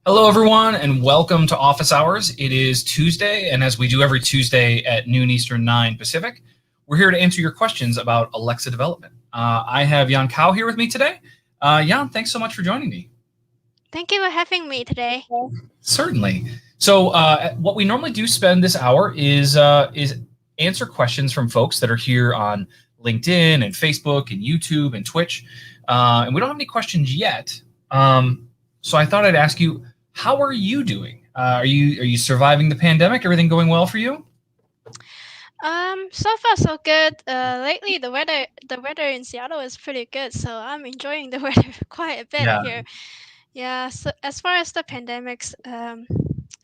Hello, everyone, and welcome to Office Hours. It is Tuesday, and as we do every Tuesday at noon Eastern, 9 Pacific, we're here to answer your questions about Alexa development. I have Jan Kao here with me today. Jan, thanks so much for joining me. Thank you for having me today. Certainly. So what we normally do spend this hour is answer questions from folks that are here on LinkedIn and Facebook and YouTube and Twitch. And we don't have any questions yet. So I thought I'd ask you, how are you doing? Are you surviving the pandemic? Everything going well for you? So far so good. Lately the weather in Seattle is pretty good, so I'm enjoying the weather quite a bit Yeah. here. Yeah. So as far as the pandemics,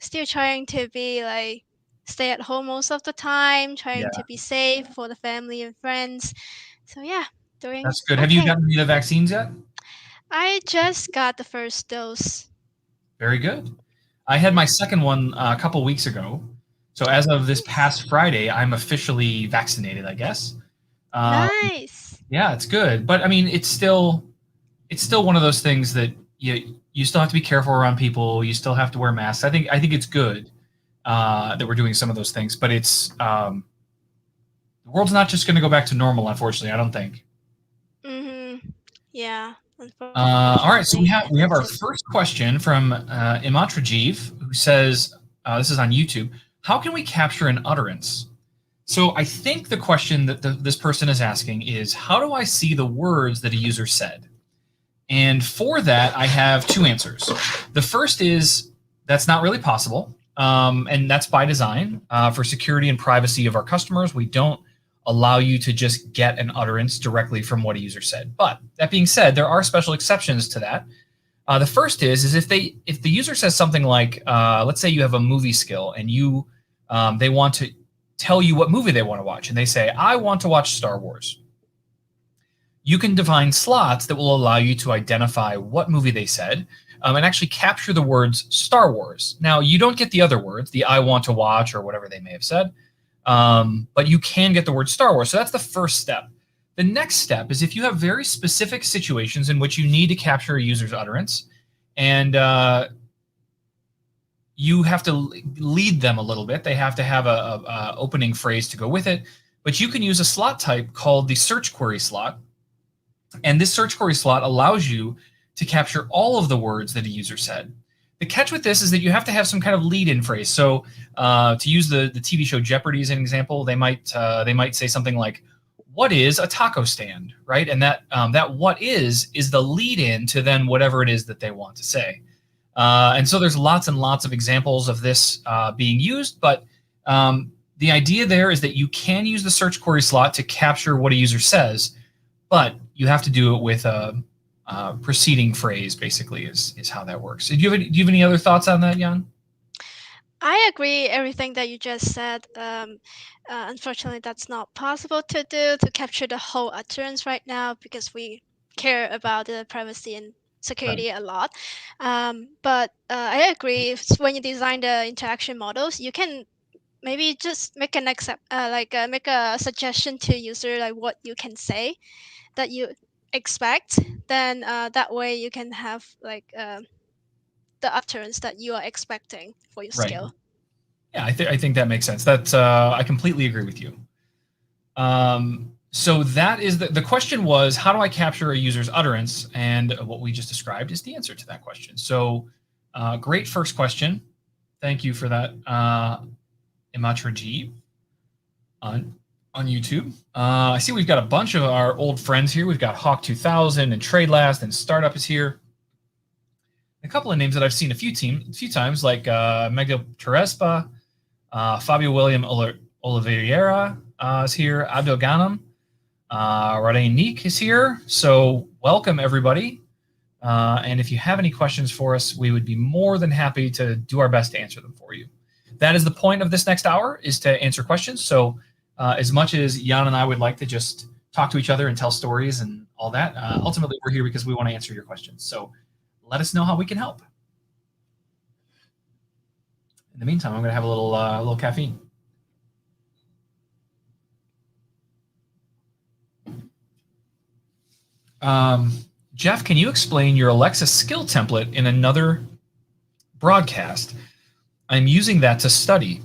still trying to be like stay at home most of the time, trying Yeah, to be safe for the family and friends. So yeah, doing that's good. Have you okay. gotten the vaccines yet? I just got the first dose. Very good. I had my Yeah. second one a couple weeks ago. So as of this Nice. past Friday, I'm officially vaccinated, I guess. Um, Nice. yeah, it's good. But I mean, it's still one of those things that you still have to be careful around people. You still have to wear masks. I think it's good that we're doing some of those things, but it's the world's not just going to go back to normal. Unfortunately, I don't think. Yeah. All right, so we Unfortunately, have that's our it. first question from Imatrajeev, who says, "This is on YouTube. How can we capture an utterance?" So I think the question that this person is asking is, how do I see the words that a user said? And for that, I have two answers. The first is that's not really possible, and that's by design. For security and privacy of our customers, we don't allow you to just get an utterance directly from what a user said. But that being said, there are special exceptions to that. The first is if the user says something like, let's say you have a movie skill and they want to tell you what movie they want to watch, and they say, I want to watch Star Wars. You can define slots that will allow you to identify what movie they said and actually capture the words Star Wars. Now, you don't get the other words, the I want to watch or whatever they may have said, but you can get the word Star Wars. So that's the first step. The next step is if you have very specific situations in which you need to capture a user's utterance, and you have to lead them a little bit. They have to have a opening phrase to go with it, but you can use a slot type called the search query slot. And this search query slot allows you to capture all of the words that a user said. The catch with this is that you have to have some kind of lead-in phrase. So to use the TV show Jeopardy as an example, they might say something like, "What is a taco stand?" Right, and that "what is" the lead-in to then whatever it is that they want to say. And so there's lots and lots of examples of this being used, but the idea there is that you can use the search query slot to capture what a user says, but you have to do it with a preceding phrase, basically, is how that works. Do you have any other thoughts on that, Jan? I agree everything that you just said. Unfortunately, that's not possible to do to capture the whole utterance right now because we care about the privacy and Right. security a lot. But I agree. When you design the interaction models, you can maybe just make an make a suggestion to user like what you can say that you expect. Then that way you can have the utterance that you are expecting for your Right. skill. Yeah, I think that makes sense. That I completely agree with you. So that is the question was, how do I capture a user's utterance? And what we just described is the answer to that question. So great first question. Thank you for that, Imatraji on YouTube. I see we've got a bunch of our old friends here. We've got Hawk 2000 and Trade Last and Startup is here. A couple of names that I've seen a few times, like Mega Terespa, Fabio William Oliveira is here, Abdel Ghanem, Radain Neek is here. So welcome, everybody. And if you have any questions for us, we would be more than happy to do our best to answer them for you. That is the point of this next hour, is to answer questions. So as much as Jan and I would like to just talk to each other and tell stories and all that, ultimately we're here because we want to answer your questions. So let us know how we can help. In the meantime, I'm going to have a little caffeine. Jeff, can you explain your Alexa skill template in another broadcast, I'm using that to study.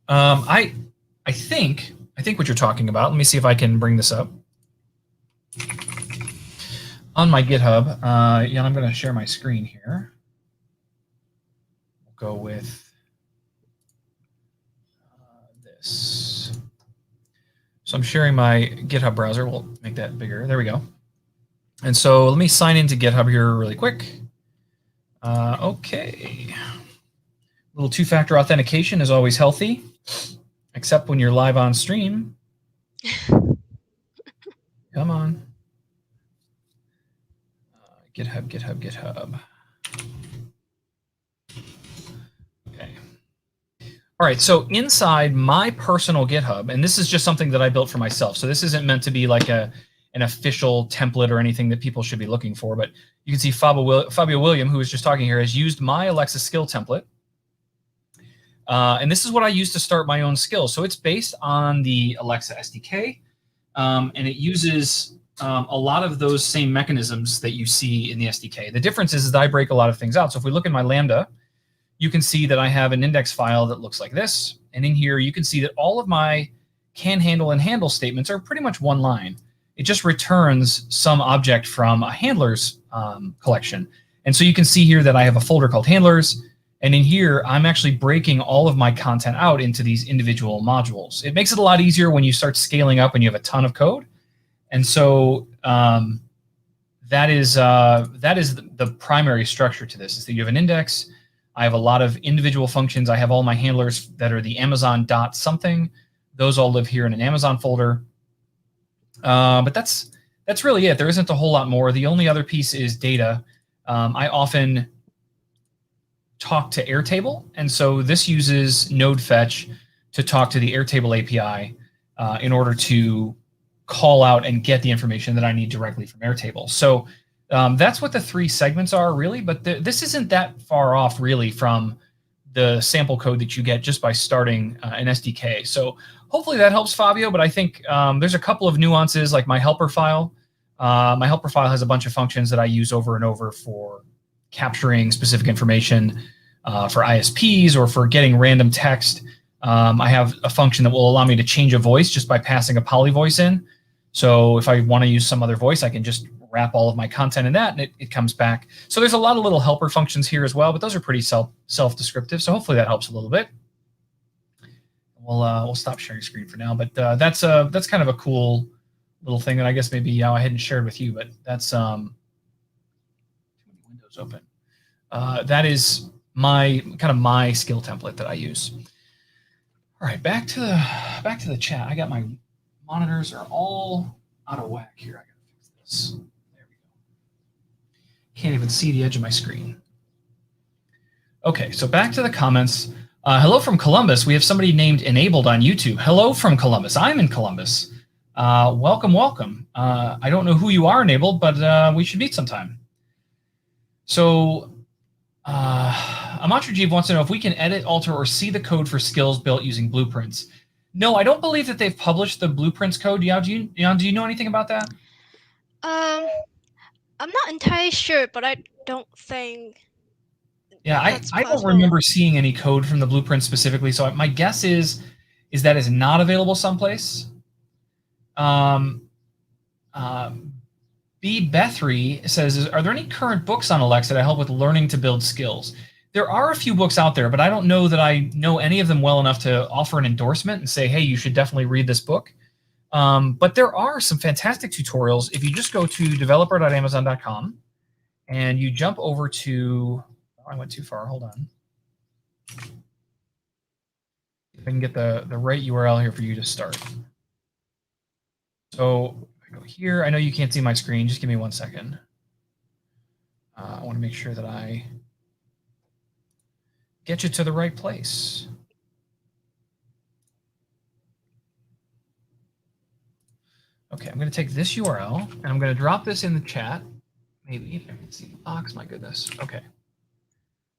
I think what you're talking about. Let me see if I can bring this up on my GitHub. Yeah, I'm going to share my screen here. We'll go with this. So I'm sharing my GitHub browser. We'll make that bigger. There we go. And so let me sign into GitHub here really quick. Okay. A little two-factor authentication is always healthy, except when you're live on stream. Come on. GitHub. Okay. All right, so inside my personal GitHub, and this is just something that I built for myself, so this isn't meant to be like an official template or anything that people should be looking for, but you can see Fabio William, who was just talking here, has used my Alexa skill template. And this is what I use to start my own skills. So it's based on the Alexa SDK, and it uses a lot of those same mechanisms that you see in the SDK. The difference is that I break a lot of things out. So if we look in my Lambda, you can see that I have an index file that looks like this. And in here, you can see that all of my can handle and handle statements are pretty much one line. It just returns some object from a handlers collection. And so you can see here that I have a folder called handlers. And in here, I'm actually breaking all of my content out into these individual modules. It makes it a lot easier when you start scaling up and you have a ton of code. And so that is the primary structure to this, is that you have an index. I have a lot of individual functions. I have all my handlers that are the Amazon dot something. Those all live here in an Amazon folder. But that's really it. There isn't a whole lot more. The only other piece is data. I often talk to Airtable, and so this uses node fetch to talk to the Airtable API in order to call out and get the information that I need directly from Airtable. So that's what the three segments are, really, but this isn't that far off really from the sample code that you get just by starting an SDK. So hopefully that helps, Fabio, but I think there's a couple of nuances, like my helper file. My helper file has a bunch of functions that I use over and over for capturing specific information for ISPs or for getting random text. I have a function that will allow me to change a voice just by passing a poly voice in. So if I want to use some other voice, I can just wrap all of my content in that, and it comes back. So there's a lot of little helper functions here as well, but those are pretty self-descriptive. So hopefully that helps a little bit. We'll stop sharing screen for now, but that's kind of a cool little thing that I guess maybe I hadn't shared with you, but that's too many windows open. That is my skill template that I use. All right, back to the chat. I got my monitors are all out of whack here. I gotta fix this. There we go. Can't even see the edge of my screen. Okay, so back to the comments. Hello from Columbus. We have somebody named Enabled on YouTube. Hello from Columbus. I'm in Columbus. Welcome. I don't know who you are, Enabled, but we should meet sometime. So Amatrajeev wants to know if we can edit, alter, or see the code for skills built using blueprints. No, I don't believe that they've published the blueprints code. Do you know anything about that? I'm not entirely sure, but I don't think. Yeah, I don't remember seeing any code from the blueprint specifically. So my guess is that is not available someplace. B. Bethry says, are there any current books on Alexa to help with learning to build skills? There are a few books out there, but I don't know that I know any of them well enough to offer an endorsement and say, hey, you should definitely read this book. But there are some fantastic tutorials. If you just go to developer.amazon.com and you jump over to, oh, I went too far, hold on. If I can get the right URL here for you to start. So I go here. I know you can't see my screen. Just give me 1 second. I want to make sure that I get you to the right place. Okay, I'm going to take this URL and I'm going to drop this in the chat. Maybe if I can see the box. My goodness. Okay.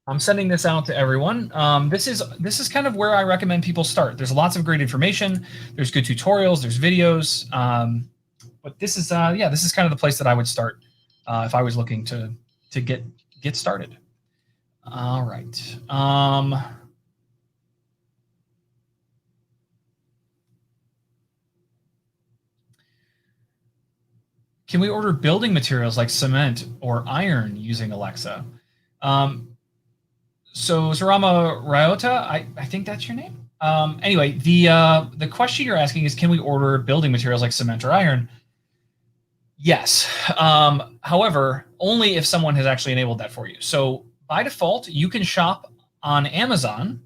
I'm sending this out to everyone. This is kind of where I recommend people start. There's lots of great information. There's good tutorials. There's videos. But this is this is kind of the place that I would start if I was looking to get started. All right. Can we order building materials like cement or iron using Alexa? So Sarama Ryota, I think that's your name. Anyway, the question you're asking is, can we order building materials like cement or iron? Yes. However, only if someone has actually enabled that for you. So by default, you can shop on Amazon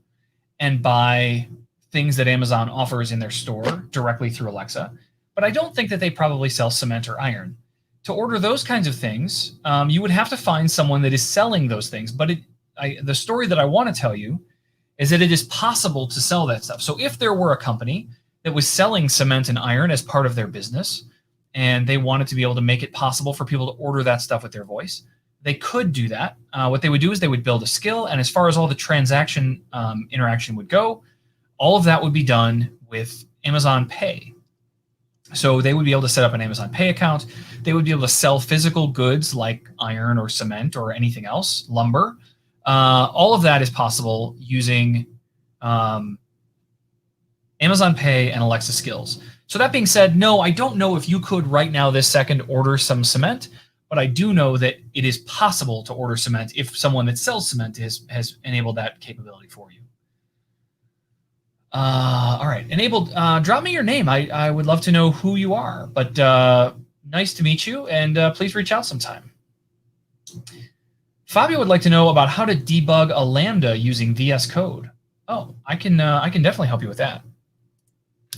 and buy things that Amazon offers in their store directly through Alexa. But I don't think that they probably sell cement or iron. To order those kinds of things, you would have to find someone that is selling those things. But the story that I want to tell you is that it is possible to sell that stuff. So if there were a company that was selling cement and iron as part of their business, and they wanted to be able to make it possible for people to order that stuff with their voice, they could do that. What they would do is they would build a skill, and as far as all the transaction interaction would go, all of that would be done with Amazon Pay. So they would be able to set up an Amazon Pay account. They would be able to sell physical goods like iron or cement or anything else, lumber. All of that is possible using Amazon Pay and Alexa skills. So that being said, no, I don't know if you could right now this second order some cement, but I do know that it is possible to order cement if someone that sells cement has enabled that capability for you. All right, enabled. Drop me your name. I would love to know who you are, but nice to meet you, and please reach out sometime. Fabio would like to know about how to debug a Lambda using VS Code. Oh, I can definitely help you with that.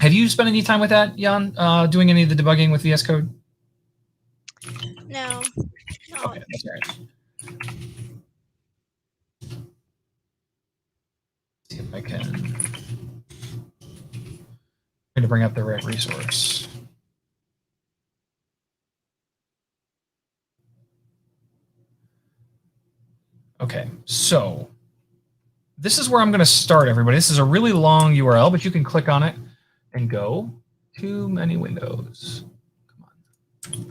Have you spent any time with that, Jan, doing any of the debugging with VS Code? No. Okay, that's all right. See if I can try to bring up the right resource. Okay, so this is where I'm going to start, everybody. This is a really long URL, but you can click on it and go. Too many windows. Come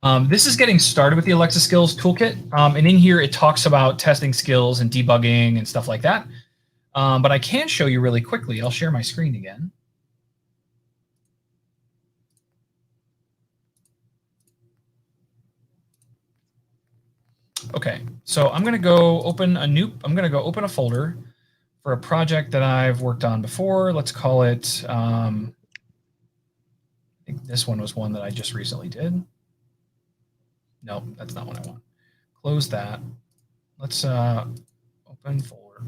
on. This is getting started with the Alexa Skills Toolkit. And in here, it talks about testing skills and debugging and stuff like that. But I can show you really quickly. I'll share my screen again. Okay, so I'm going to go open a folder for a project that I've worked on before. Let's call it, I think this one was one that I just recently did. No, that's not what I want. Close that. Let's open folder.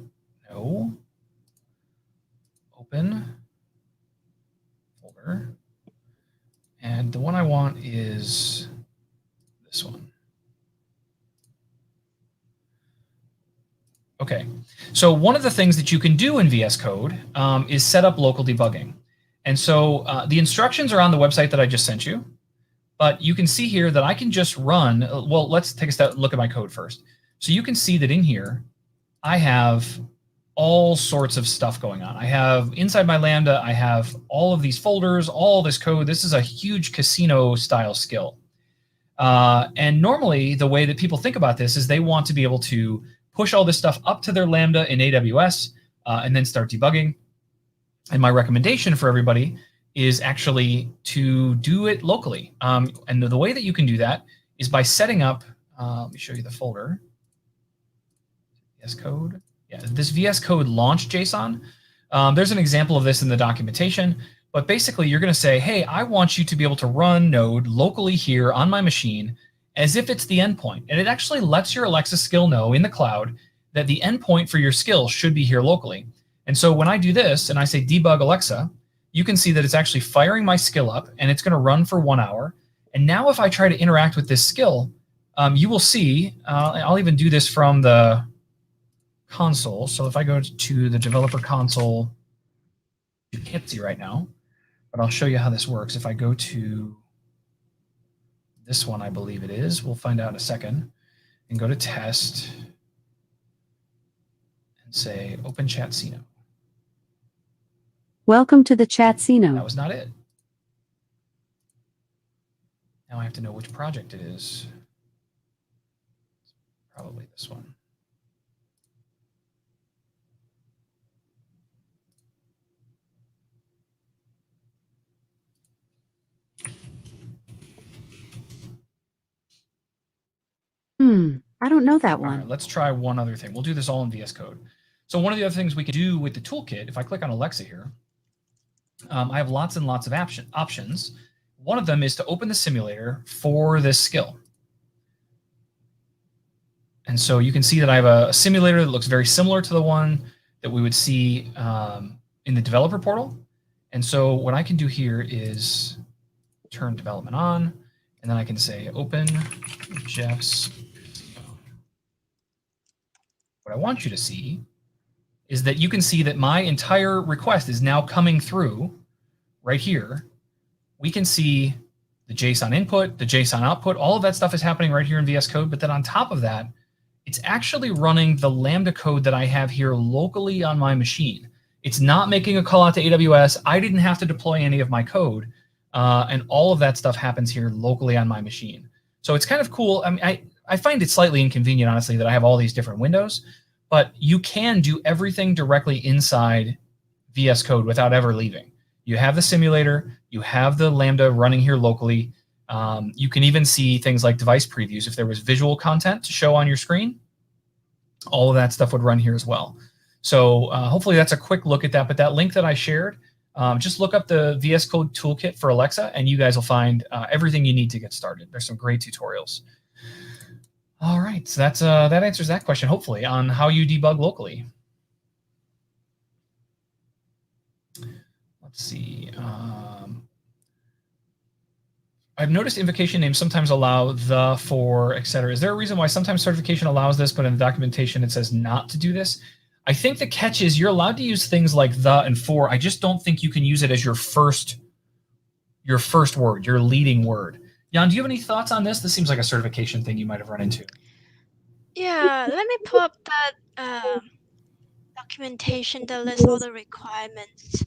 No. Open folder. And the one I want is this one. Okay, so one of the things that you can do in VS Code is set up local debugging. And so the instructions are on the website that I just sent you, but you can see here that I can just run, well, let's take a look at my code first. So you can see that in here, I have all sorts of stuff going on. I have inside my Lambda, I have all of these folders, all this code. This is a huge casino style skill. And normally the way that people think about this is they want to be able to push all this stuff up to their Lambda in AWS and then start debugging. And my recommendation for everybody is actually to do it locally. And the way that you can do that is by setting up, let me show you the folder. VS Code. Yeah, this VS Code launch JSON. There's an example of this in the documentation. But basically, you're going to say, hey, I want you to be able to run Node locally here on my machine as if it's the endpoint. And it actually lets your Alexa skill know in the cloud that the endpoint for your skill should be here locally. And so when I do this and I say debug Alexa, you can see that it's actually firing my skill up and it's going to run for 1 hour. And now if I try to interact with this skill, you will see, I'll even do this from the console. So if I go to the developer console, you can't see right now, but I'll show you how this works. If I go to this one, I believe it is, we'll find out in a second, and go to test and say open Chatsino. Welcome to the Chatsino. That was not it. Now I have to know which project it is. Probably this one. I don't know that All one. right, let's try one other thing. We'll do this all in VS Code. So one of the other things we can do with the toolkit, if I click on Alexa here, I have lots and lots of options. One of them is to open the simulator for this skill. And so you can see that I have a simulator that looks very similar to the one that we would see in the developer portal. And so what I can do here is turn development on, and then I can say open Jeff's. What I want you to see is that you can see that my entire request is now coming through right here. We can see the JSON input, the JSON output, all of that stuff is happening right here in VS Code. But then on top of that, it's actually running the Lambda code that I have here locally on my machine. It's not making a call out to AWS. I didn't have to deploy any of my code. And all of that stuff happens here locally on my machine. So it's kind of cool. I mean, I find it slightly inconvenient, honestly, that I have all these different windows, but you can do everything directly inside VS Code without ever leaving. You have the simulator, you have the Lambda running here locally. You can even see things like device previews. If there was visual content to show on your screen, all of that stuff would run here as well. So hopefully that's a quick look at that. But that link that I shared, just look up the VS Code toolkit for Alexa, and you guys will find everything you need to get started. There's some great tutorials. All right, so that's that answers that question, hopefully, on how you debug locally. Let's see. I've noticed invocation names sometimes allow the, for, etc. Is there a reason why sometimes certification allows this, but in the documentation it says not to do this? I think the catch is you're allowed to use things like the and for. I just don't think you can use it as your first word, your leading word. Jan, do you have any thoughts on this? This seems like a certification thing you might have run into. Yeah, let me pull up that documentation that lists all the requirements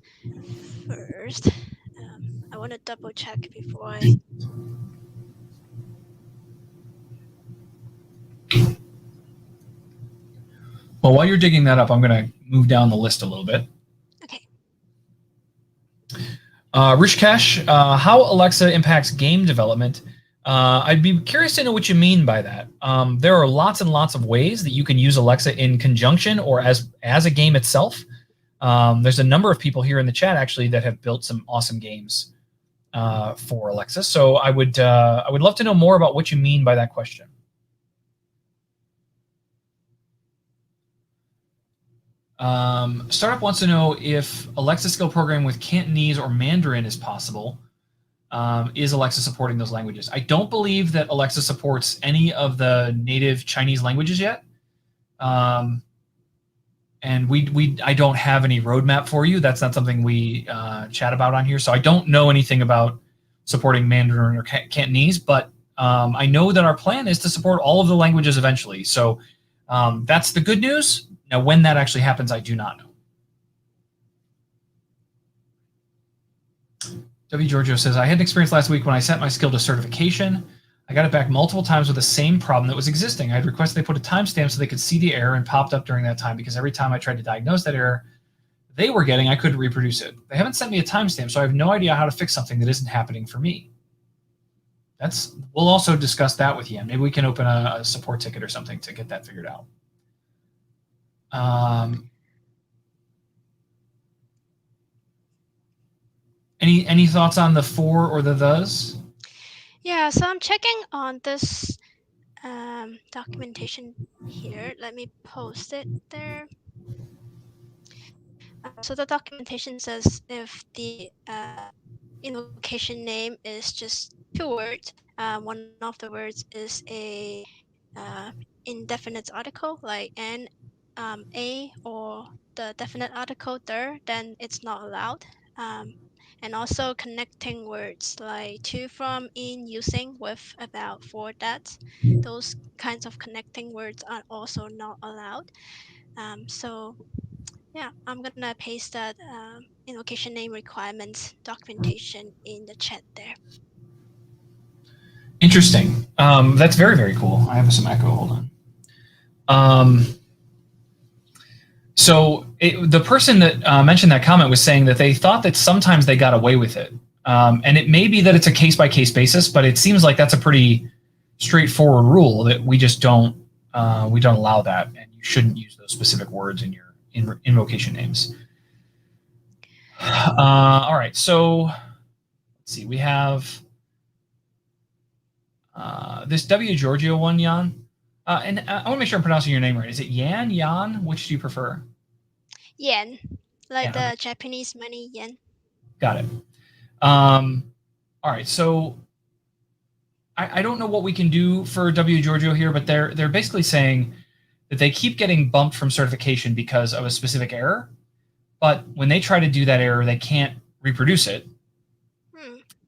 first. I want to double check before I. Well, while you're digging that up, I'm going to move down the list a little bit. Okay. Rishikesh, how Alexa impacts game development. I'd be curious to know what you mean by that. There are lots and lots of ways that you can use Alexa in conjunction or as a game itself. There's a number of people here in the chat actually that have built some awesome games for Alexa. So I would love to know more about what you mean by that question. Startup wants to know if Alexa skill programming with Cantonese or Mandarin is possible. Is Alexa supporting those languages? I don't believe that Alexa supports any of the native Chinese languages yet. And I don't have any roadmap for you. That's not something we chat about on here. So I don't know anything about supporting Mandarin or Cantonese, but I know that our plan is to support all of the languages eventually. So that's the good news. Now, when that actually happens, I do not know. W. Giorgio says, I had an experience last week when I sent my skill to certification. I got it back multiple times with the same problem that was existing. I had requested they put a timestamp so they could see the error and popped up during that time because every time I tried to diagnose that error they were getting, I couldn't reproduce it. They haven't sent me a timestamp, so I have no idea how to fix something that isn't happening for me. We'll also discuss that with you. Maybe we can open a support ticket or something to get that figured out. Any thoughts on the for or the thes? Yeah, so I'm checking on this documentation here. Let me post it there. So the documentation says if the invocation name is just 2 words, one of the words is a indefinite article like an, a, or the definite article there, then it's not allowed. And also connecting words like to, from, in, using, with, about, for, that. Those kinds of connecting words are also not allowed. So yeah, I'm gonna paste that invocation name requirements documentation in the chat there. Interesting. That's very, very cool. I have some echo. Hold on. So the person that mentioned that comment was saying that they thought that sometimes they got away with it. And it may be that it's a case-by-case basis, but it seems like that's a pretty straightforward rule that we just don't we don't allow that, and you shouldn't use those specific words in your invocation names. All right, so let's see. We have this W Giorgio one, Jan. And I want to make sure I'm pronouncing your name right. Is it Yan, Yan? Which do you prefer? Yen, like Yeah, the Japanese money yen. got it. All right, so I don't know what we can do for W Giorgio here, but they're basically saying that they keep getting bumped from certification because of a specific error, but when they try to do that error, they can't reproduce it.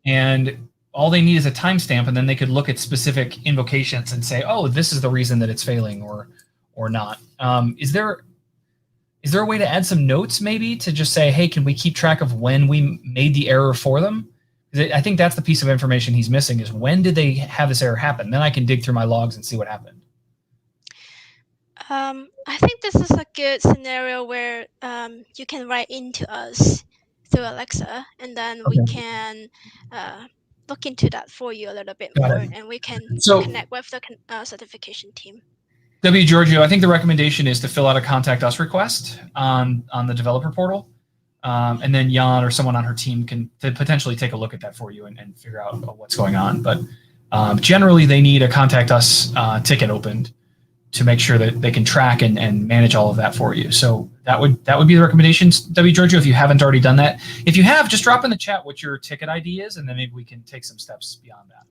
And all they need is a timestamp, and then they could look at specific invocations and say, oh, this is the reason that it's failing or not. Is there a way to add some notes maybe to just say, hey, can we keep track of when we made the error for them? I think that's the piece of information he's missing, is when did they have this error happen? Then I can dig through my logs and see what happened. I think this is a good scenario where you can write into us through Alexa, and then we can look into that for you a little bit more, and we can connect with the certification team. W Giorgio, I think the recommendation is to fill out a contact us request on the developer portal, and then Jan or someone on her team can potentially take a look at that for you and figure out what's going on. But generally, they need a contact us ticket opened to make sure that they can track and manage all of that for you. So that would be the recommendations, W Giorgio, if you haven't already done that. If you have, just drop in the chat what your ticket ID is, and then maybe we can take some steps beyond that.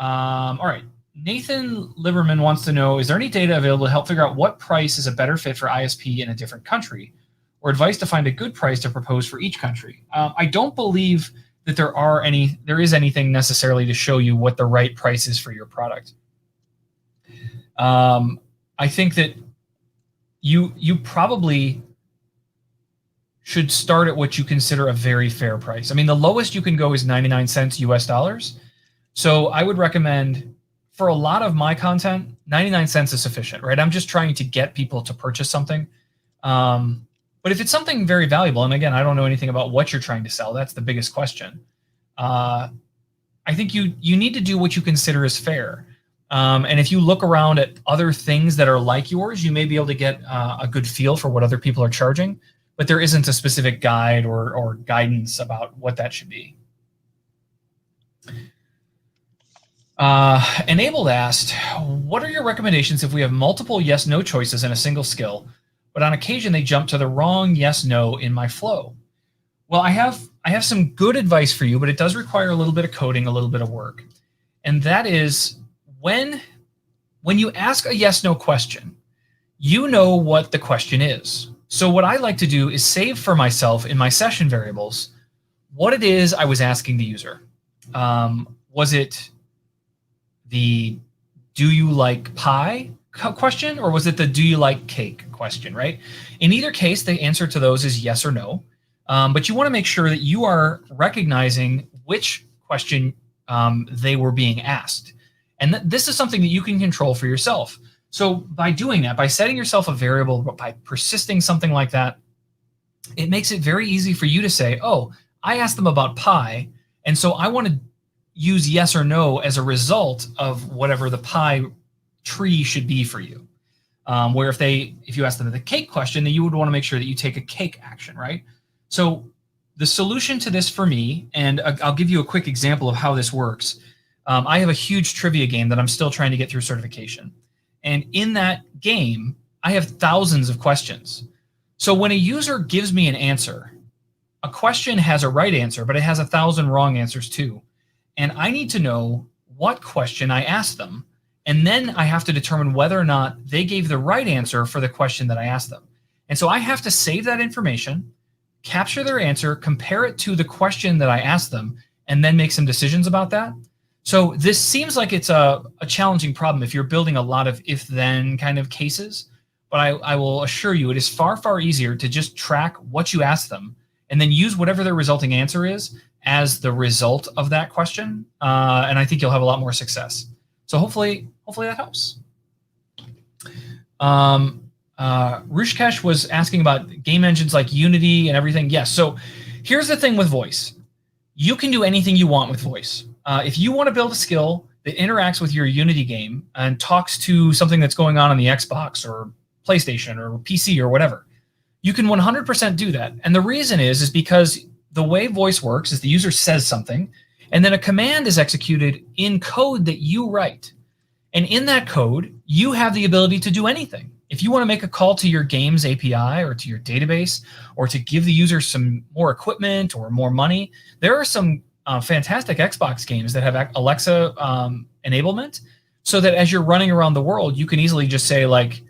All right. Nathan Liberman wants to know, is there any data available to help figure out what price is a better fit for ISP in a different country, or advice to find a good price to propose for each country? I don't believe that there is anything necessarily to show you what the right price is for your product. I think that you probably should start at what you consider a very fair price. I mean, the lowest you can go is 99 cents US dollars. So I would recommend, for a lot of my content, 99 cents is sufficient, right? I'm just trying to get people to purchase something. But if it's something very valuable, and again, I don't know anything about what you're trying to sell, that's the biggest question. I think you need to do what you consider is fair. And if you look around at other things that are like yours, you may be able to get a good feel for what other people are charging, but there isn't a specific guide or guidance about what that should be. Enabled asked, what are your recommendations if we have multiple yes-no choices in a single skill, but on occasion they jump to the wrong yes-no in my flow? Well, I have some good advice for you, but it does require a little bit of coding, a little bit of work. And that is, when you ask a yes-no question, you know what the question is. So what I like to do is save for myself in my session variables what it is I was asking the user. Was it the do you like pie question, or was it the do you like cake question, right? In either case, the answer to those is yes or no. But you want to make sure that you are recognizing which question they were being asked. And this is something that you can control for yourself. So by doing that, by setting yourself a variable, by persisting something like that, it makes it very easy for you to say, oh, I asked them about pie, and so I want to use yes or no as a result of whatever the pie tree should be for you. Where if you ask them the cake question, then you would want to make sure that you take a cake action, right? So the solution to this for me, and I'll give you a quick example of how this works. I have a huge trivia game that I'm still trying to get through certification. And in that game, I have thousands of questions. So when a user gives me an answer, a question has a right answer, but it has 1,000 wrong answers too. And I need to know what question I asked them. And then I have to determine whether or not they gave the right answer for the question that I asked them. And so I have to save that information, capture their answer, compare it to the question that I asked them, and then make some decisions about that. So this seems like it's a challenging problem if you're building a lot of if-then kind of cases, but I will assure you it is far, far easier to just track what you ask them and then use whatever their resulting answer is as the result of that question. And I think you'll have a lot more success. So hopefully that helps. Rushkesh was asking about game engines like Unity and everything. Yes, so here's the thing with voice. You can do anything you want with voice. If you want to build a skill that interacts with your Unity game and talks to something that's going on the Xbox or PlayStation or PC or whatever. You can 100% do that. And the reason is because the way voice works is the user says something, and then a command is executed in code that you write. And in that code, you have the ability to do anything. If you want to make a call to your game's API or to your database, or to give the user some more equipment or more money, there are some fantastic Xbox games that have Alexa enablement, so that as you're running around the world, you can easily just say, like,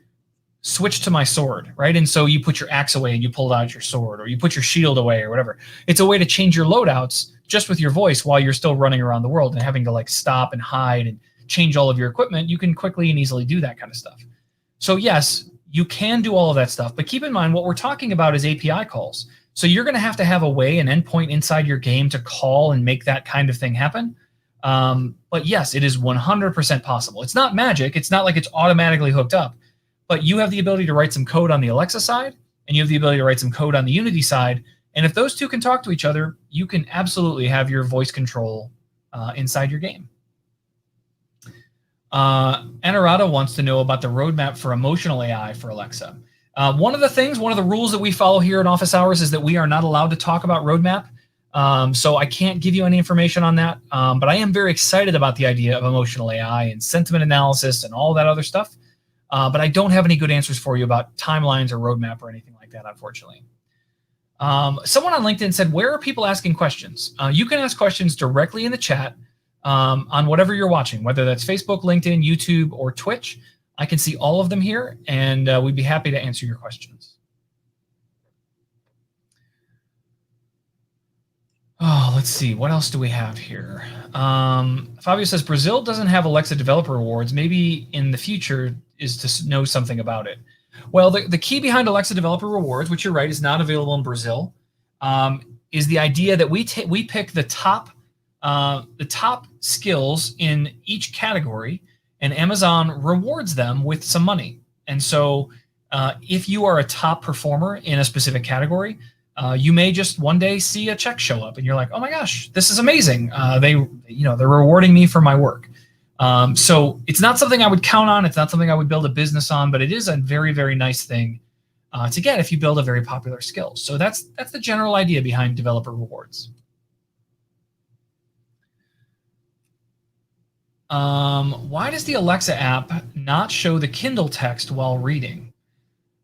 switch to my sword, right? And so you put your axe away and you pull out your sword, or you put your shield away or whatever. It's a way to change your loadouts just with your voice while you're still running around the world and having to like stop and hide and change all of your equipment. You can quickly and easily do that kind of stuff. So yes, you can do all of that stuff, but keep in mind what we're talking about is API calls. So you're going to have a way, an endpoint inside your game to call and make that kind of thing happen. But yes, it is 100% possible. It's not magic. It's not like it's automatically hooked up. But you have the ability to write some code on the Alexa side, and you have the ability to write some code on the Unity side. And if those two can talk to each other, you can absolutely have your voice control inside your game. Anarada wants to know about the roadmap for emotional AI for Alexa. One of the rules that we follow here in Office Hours is that we are not allowed to talk about roadmap. So I can't give you any information on that. But I am very excited about the idea of emotional AI and sentiment analysis and all that other stuff. But I don't have any good answers for you about timelines or roadmap or anything like that, unfortunately. Someone on LinkedIn said, where are people asking questions? You can ask questions directly in the chat on whatever you're watching, whether that's Facebook, LinkedIn, YouTube, or Twitch. I can see all of them here, and we'd be happy to answer your questions. Oh, let's see. What else do we have here? Fabio says, Brazil doesn't have Alexa developer rewards. Maybe in the future is to know something about it. Well, the key behind Alexa developer rewards, which you're right, is not available in Brazil, is the idea that we pick the top skills in each category, and Amazon rewards them with some money. And so if you are a top performer in a specific category, you may just one day see a check show up and you're like, oh my gosh, this is amazing. They're rewarding me for my work. So it's not something I would count on. It's not something I would build a business on, but it is a very, very nice thing to get if you build a very popular skill. So that's the general idea behind developer rewards. Why does the Alexa app not show the Kindle text while reading?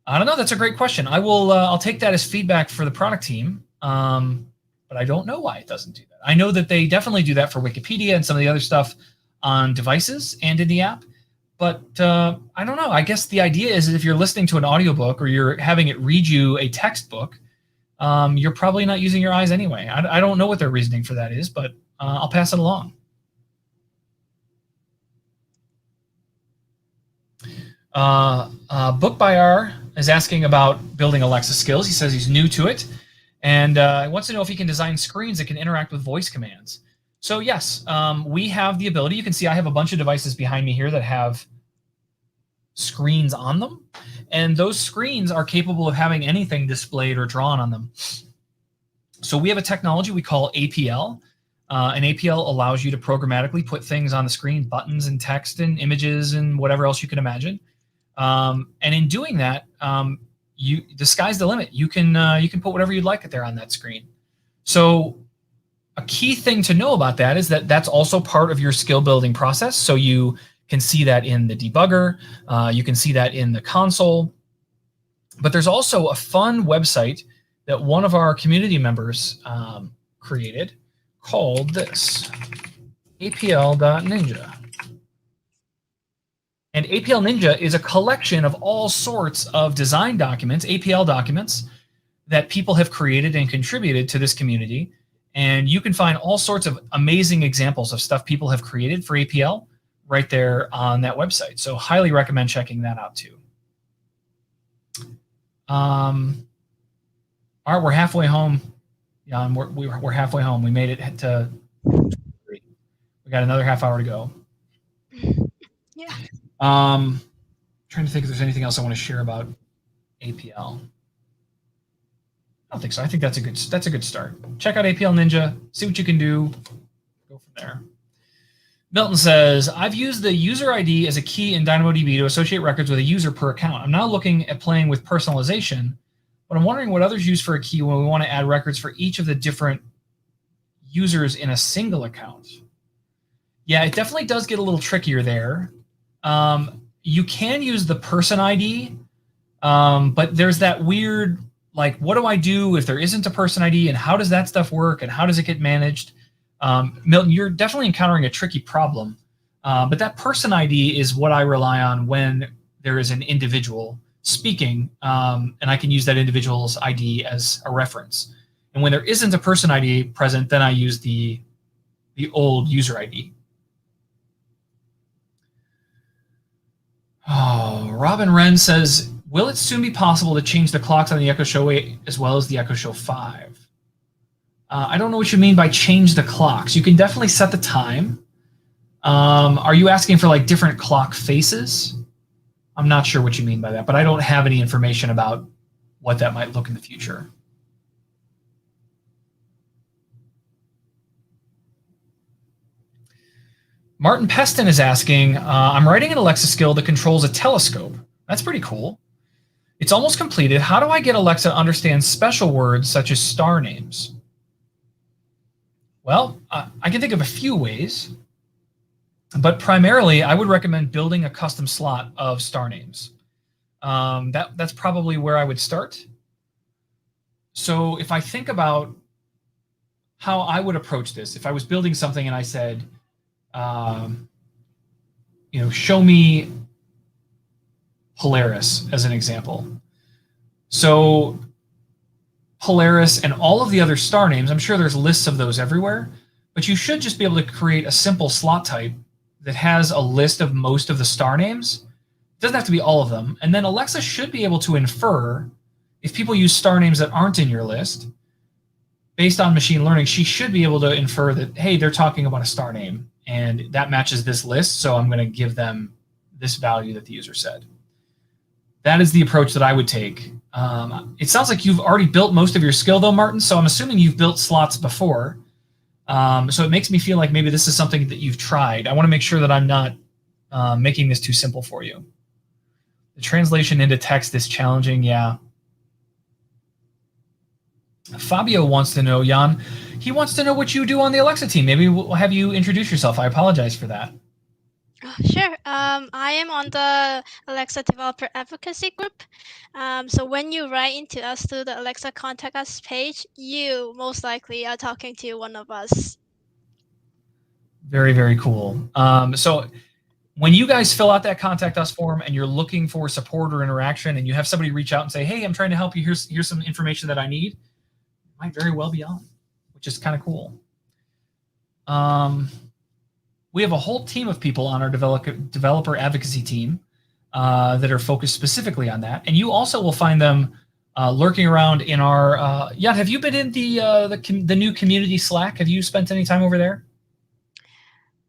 I don't know. That's a great question. I'll take that as feedback for the product team, but I don't know why it doesn't do that. I know that they definitely do that for Wikipedia and some of the other stuff on devices and in the app, but I don't know. I guess the idea is that if you're listening to an audiobook or you're having it read you a textbook, you're probably not using your eyes anyway. I don't know what their reasoning for that is, but I'll pass it along. Book by R is asking about building Alexa skills. He says he's new to it, and he wants to know if he can design screens that can interact with voice commands. So yes, we have the ability. You can see I have a bunch of devices behind me here that have screens on them, and those screens are capable of having anything displayed or drawn on them. So we have a technology we call APL. And APL allows you to programmatically put things on the screen, buttons and text and images and whatever else you can imagine. And in doing that, the sky's the limit. You can put whatever you'd like there on that screen. So a key thing to know about that is that that's also part of your skill building process. So you can see that in the debugger. You can see that in the console. But there's also a fun website that one of our community members created called this, apl.ninja. And APL Ninja is a collection of all sorts of design documents, APL documents, that people have created and contributed to this community. And you can find all sorts of amazing examples of stuff people have created for APL right there on that website. So highly recommend checking that out too. All right, we're halfway home. Yeah, we're halfway home. We made it to 3. We got another half hour to go. Yeah. Trying to think if there's anything else I want to share about APL. I don't think so. I think that's a good start. Check out APL Ninja. See what you can do. Go from there. Milton says, I've used the user ID as a key in DynamoDB to associate records with a user per account. I'm now looking at playing with personalization, but I'm wondering what others use for a key when we want to add records for each of the different users in a single account. Yeah, it definitely does get a little trickier there. You can use the person ID, but there's that weird, like, what do I do if there isn't a person ID, and how does that stuff work, and how does it get managed? Milton, you're definitely encountering a tricky problem, but that person ID is what I rely on when there is an individual speaking, and I can use that individual's ID as a reference. And when there isn't a person ID present, then I use the old user ID. Oh, Robin Wren says, will it soon be possible to change the clocks on the Echo Show 8 as well as the Echo Show 5? I don't know what you mean by change the clocks. You can definitely set the time. Are you asking for like different clock faces? I'm not sure what you mean by that, but I don't have any information about what that might look in the future. Martin Peston is asking, I'm writing an Alexa skill that controls a telescope. That's pretty cool. It's almost completed. How do I get Alexa to understand special words such as star names? Well, I can think of a few ways, but primarily I would recommend building a custom slot of star names. That's probably where I would start. So if I think about how I would approach this, if I was building something and I said, show me Polaris as an example. So Polaris and all of the other star names, I'm sure there's lists of those everywhere, but you should just be able to create a simple slot type that has a list of most of the star names. It doesn't have to be all of them. And then Alexa should be able to infer if people use star names that aren't in your list. Based on machine learning, she should be able to infer that, hey, they're talking about a star name, and that matches this list, so I'm going to give them this value that the user said. That is the approach that I would take. It sounds like you've already built most of your skill, though, Martin, so I'm assuming you've built slots before. So it makes me feel like maybe this is something that you've tried. I want to make sure that I'm not making this too simple for you. The translation into text is challenging, yeah. Fabio wants to know, Jan, he wants to know what you do on the Alexa team. Maybe we'll have you introduce yourself. I apologize for that. Sure. I am on the Alexa Developer Advocacy Group. So when you write into us through the Alexa Contact Us page, you most likely are talking to one of us. Very, very cool. So when you guys fill out that Contact Us form and you're looking for support or interaction and you have somebody reach out and say, hey, I'm trying to help you, here's some information that I need, might very well be on, which is kind of cool. We have a whole team of people on our developer advocacy team that are focused specifically on that. And you also will find them lurking around in our, Jan, have you been in the new community Slack? Have you spent any time over there?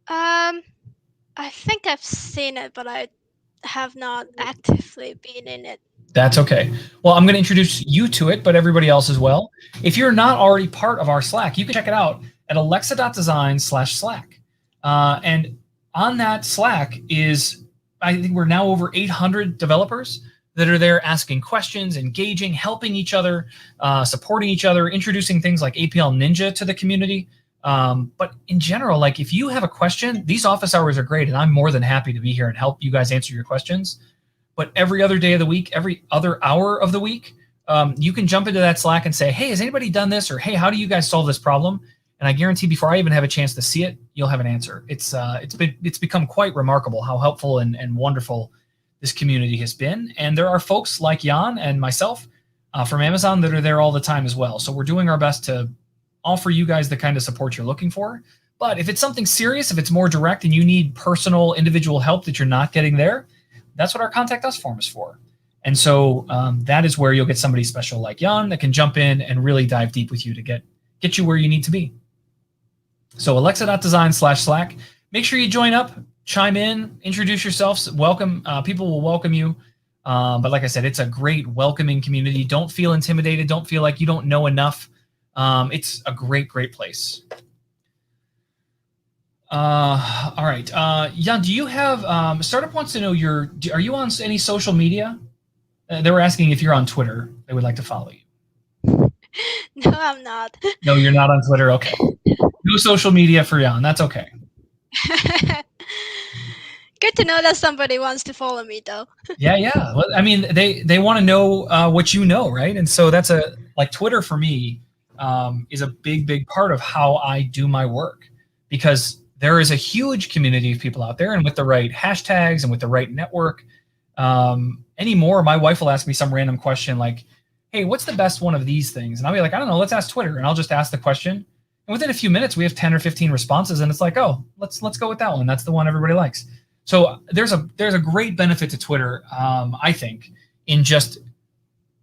I think I've seen it, but I have not actively been in it. That's okay. Well, I'm going to introduce you to it, but everybody else as well. If you're not already part of our Slack, you can check it out at alexa.design/Slack. And on that Slack is, I think we're now over 800 developers that are there asking questions, engaging, helping each other, supporting each other, introducing things like APL Ninja to the community. But in general, like if you have a question, these office hours are great, and I'm more than happy to be here and help you guys answer your questions. But every other day of the week, every other hour of the week, you can jump into that Slack and say, hey, has anybody done this? Or, hey, how do you guys solve this problem? And I guarantee before I even have a chance to see it, you'll have an answer. It's become quite remarkable how helpful and wonderful this community has been. And there are folks like Jan and myself from Amazon that are there all the time as well. So we're doing our best to offer you guys the kind of support you're looking for. But if it's something serious, if it's more direct and you need personal individual help that you're not getting there, that's what our Contact Us form is for. And so that is where you'll get somebody special like Jan that can jump in and really dive deep with you to get you where you need to be. So alexa.design/Slack. Make sure you join up, chime in, introduce yourselves, welcome. People will welcome you. But like I said, it's a great welcoming community. Don't feel intimidated. Don't feel like you don't know enough. It's a great, great place. All right. Jan, do you have Startup wants to know are you on any social media? They were asking if you're on Twitter. They would like to follow you. No, I'm not. No, you're not on Twitter. Okay. No social media for Jan. That's okay. Good to know that somebody wants to follow me, though. Yeah. Well, I mean, they want to know what you know, right? And so that's like Twitter for me is a big part of how I do my work, because there is a huge community of people out there, and with the right hashtags and with the right network, anymore, my wife will ask me some random question like, "Hey, what's the best one of these things?" And I'll be like, "I don't know. Let's ask Twitter." And I'll just ask the question, and within a few minutes, we have 10 or 15 responses, and it's like, "Oh, let's go with that one. That's the one everybody likes." So there's a great benefit to Twitter, I think, in just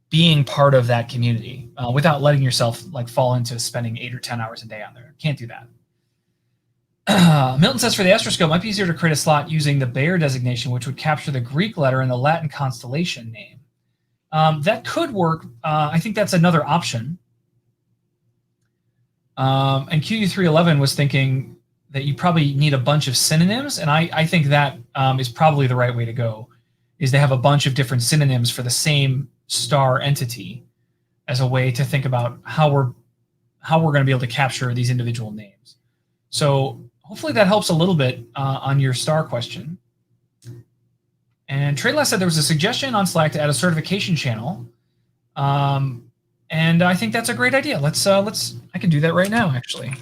being part of that community without letting yourself like fall into spending 8 or 10 hours a day on there. Can't do that. Milton says for the astroscope, it might be easier to create a slot using the Bayer designation, which would capture the Greek letter and the Latin constellation name. That could work. I think that's another option. And QU311 was thinking that you probably need a bunch of synonyms, and I think that is probably the right way to go, is to have a bunch of different synonyms for the same star entity as a way to think about how we're going to be able to capture these individual names. So hopefully that helps a little bit on your star question. And Tradeless said there was a suggestion on Slack to add a certification channel, and I think that's a great idea. I can do that right now, actually.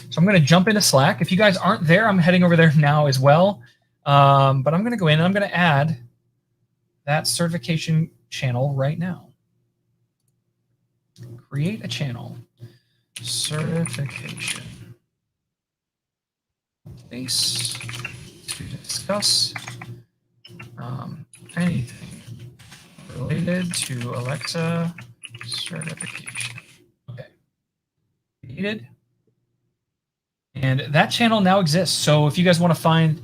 So I'm going to jump into Slack. If you guys aren't there, I'm heading over there now as well. But I'm going to go in and I'm going to add that certification channel right now. Create a channel. Certification. Space to discuss anything related to Alexa certification. Okay. Created. And that channel now exists. So if you guys want to find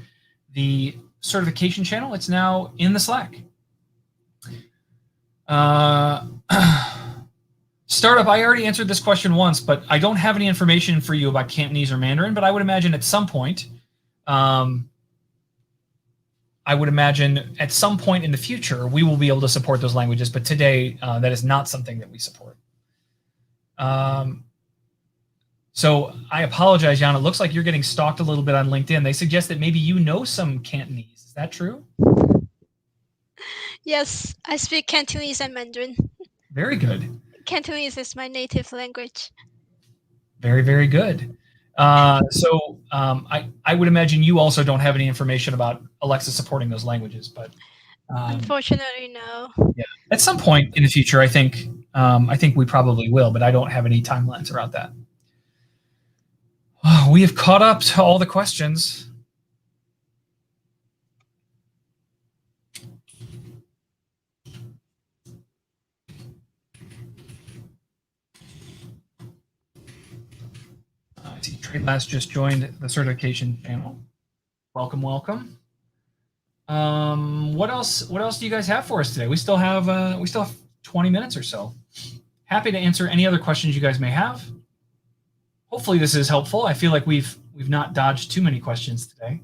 the certification channel, it's now in the Slack. Startup, I already answered this question once, but I don't have any information for you about Cantonese or Mandarin, but I would imagine at some point, in the future, we will be able to support those languages. But today, that is not something that we support. So I apologize, Jan. It looks like you're getting stalked a little bit on LinkedIn. They suggest that maybe you know some Cantonese. Is that true? Yes, I speak Cantonese and Mandarin. Very good. Cantonese is my native language. Very, very good. I would imagine you also don't have any information about Alexa supporting those languages, but unfortunately, no. Yeah, at some point in the future, I think we probably will, but I don't have any timelines around that. We have caught up to all the questions. I see TradeLast just joined the certification channel. Welcome, welcome. What else do you guys have for us today? We still have 20 minutes or so. Happy to answer any other questions you guys may have. Hopefully this is helpful. I feel like we've not dodged too many questions today.